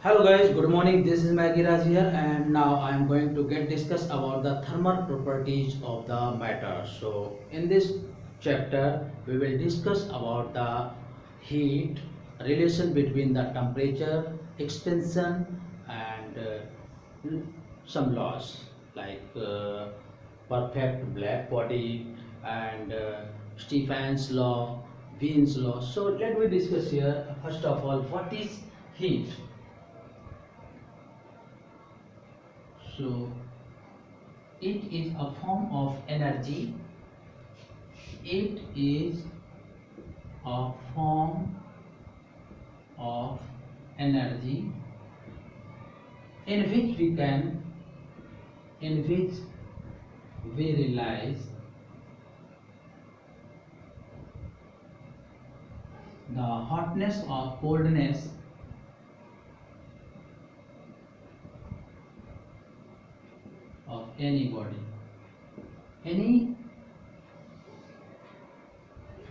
Hello guys, good morning. This is Maggie Raj here, and now I am going to get discuss about the thermal properties of the matter. So in this chapter, we will discuss about the heat, relation between the temperature, expansion, and some laws like perfect black body and Stephen's law, Wien's law. So let me discuss here. First of all, what is heat? So it is a form of energy. It is a form of energy in which we realize the hotness or coldness of any body. any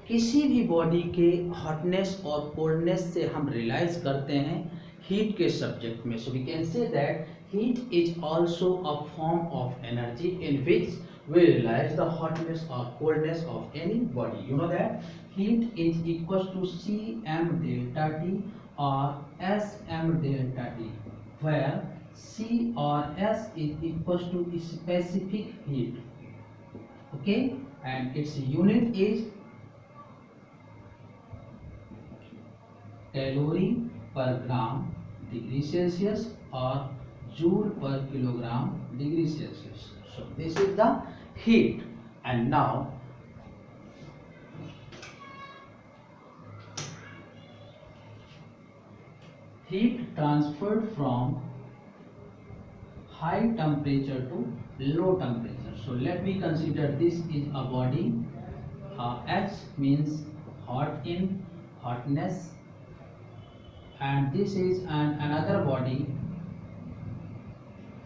किसी भी body के hotness और coldness से हम realise करते हैं heat के subject में. So we can say that heat is also a form of energy in which we realize the hotness or coldness of any body. You know that heat is equals to Cm delta T or Sm delta T, where C or S is equals to specific heat. Okay, and its unit is calorie per gram degree Celsius और joule पर kilogram degree Celsius. So this is the heat. And now heat transferred from high temperature to low temperature. So let me consider this is a body. H means hot in hotness, and this is another body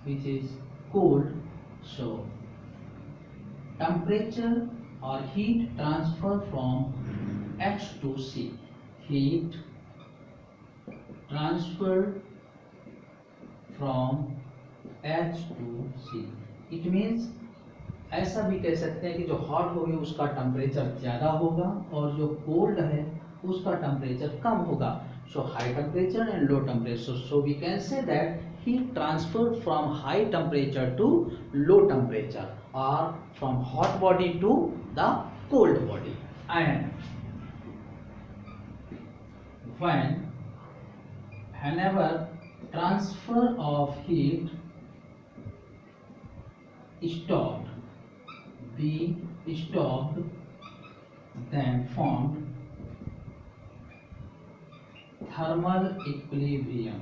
which is cold. So temperature or heat transfer from H to C. Heat transferred from H to C. It means ऐसा भी कह सकते हैं कि जो hot होगी उसका temperature ज़्यादा होगा और जो कोल्ड है उसका टेम्परेचर कम होगा. So high temperature and low temperature. So we can say that heat transferred from high temperature to low temperature, or from hot body to the cold body. And whenever transfer of heat stopped, then formed thermal equilibrium.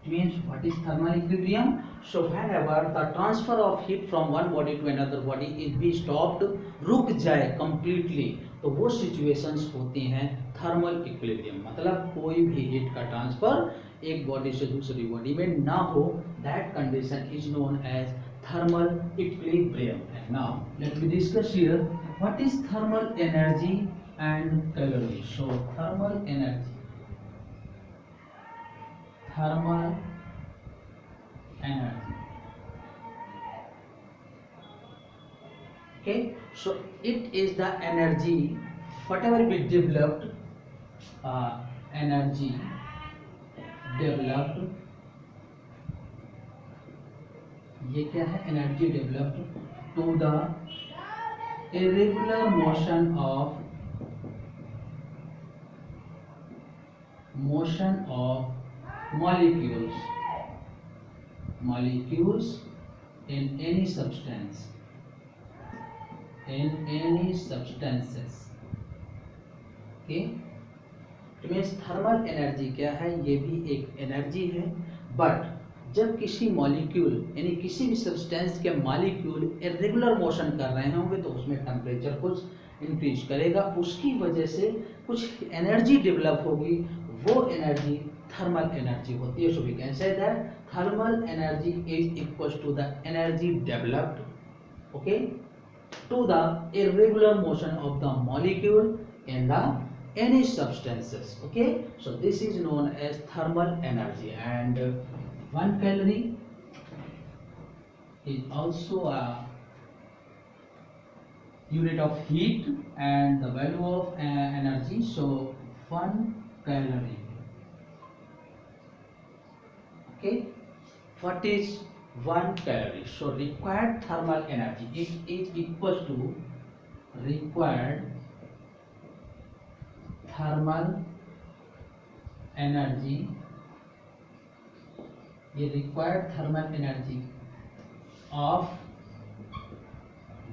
It means what is thermal equilibrium? So whenever the transfer of heat from one body to another body is be stopped, रुक जाए completely, तो वो situations होती हैं thermal equilibrium. मतलब कोई भी heat का ट्रांसफर एक बॉडी से दूसरी बॉडी में ना हो, that condition is known as thermal equilibrium. And now let me discuss here what is thermal energy and calorie. So thermal energy, okay. So it is the energy whatever we developed, energy developed, ये क्या है, energy developed to the irregular motion of molecules in any substances. Okay, तो means thermal energy क्या है, ये भी एक energy है. बट जब किसी मॉलिक्यूल यानी किसी भी सब्सटेंस के मॉलिक्यूल इरेगुलर मोशन कर रहे होंगे तो उसमें टेम्परेचर कुछ इंक्रीज करेगा, उसकी वजह से कुछ एनर्जी डेवलप होगी, वो एनर्जी थर्मल एनर्जी होती है. So we can say that thermal energy is equals to the energy developed, okay, to the irregular motion of the molecule in the any substances. Okay, so this is known as thermal energy, and 1 calorie is also a unit of heat and the value of energy. So 1 calorie. Okay, what is 1 calorie? So required thermal energy, it is equals to required thermal energy. ये required thermal energy of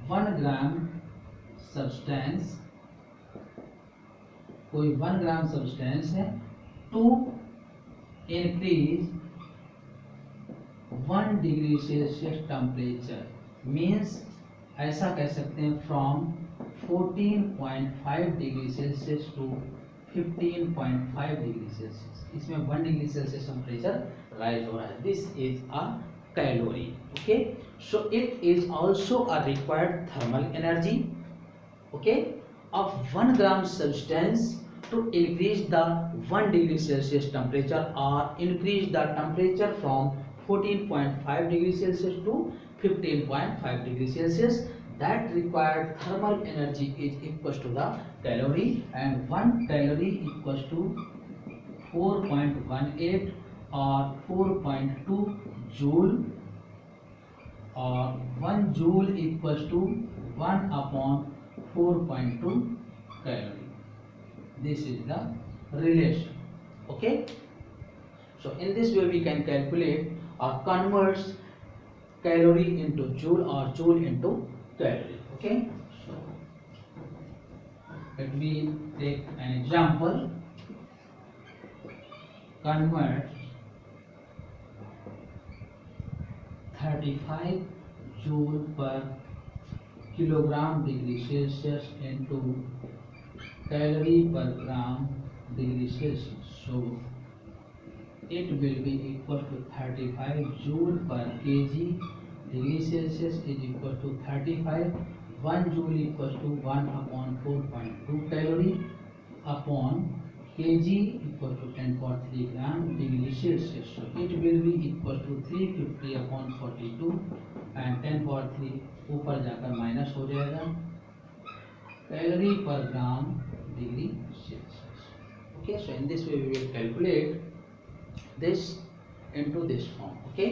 1 gram substance, कोई 1 gram substance है, to increase 1 degree Celsius temperature, means ऐसा कह सकते हैं from 14.5 degree Celsius to 15.5 degree Celsius, इसमें 1 degree Celsius temperature rise हो रहा है. This is a calorie. Okay, so it is also a required thermal energy, okay, of 1 gram substance to increase the 1 degree Celsius temperature or increase the temperature from 14.5 degree Celsius to 15.5 degree Celsius. That required thermal energy is equals to the calorie, and 1 calorie equals to 4.18 or 4.2 joule, or 1 joule equals to 1 upon 4.2 calorie. This is the relation. Okay, so in this way we can calculate or convert calorie into joule or joule into calorie. Okay, so let me take an example. Convert 35 joule per kilogram degree Celsius into calorie per gram degree Celsius. So it will be equal to 35 joule per kg degree Celsius is equal to 35. 1 joule equals to 1 upon 4.2 calorie upon kg equal to 10.3 gram degree Celsius. So it will be equal to 350 upon 42 and 10.3 ऊपर जाकर minus हो जाएगा, calorie per gram degree Celsius. Okay, so in this way we will calculate this into this form. Okay,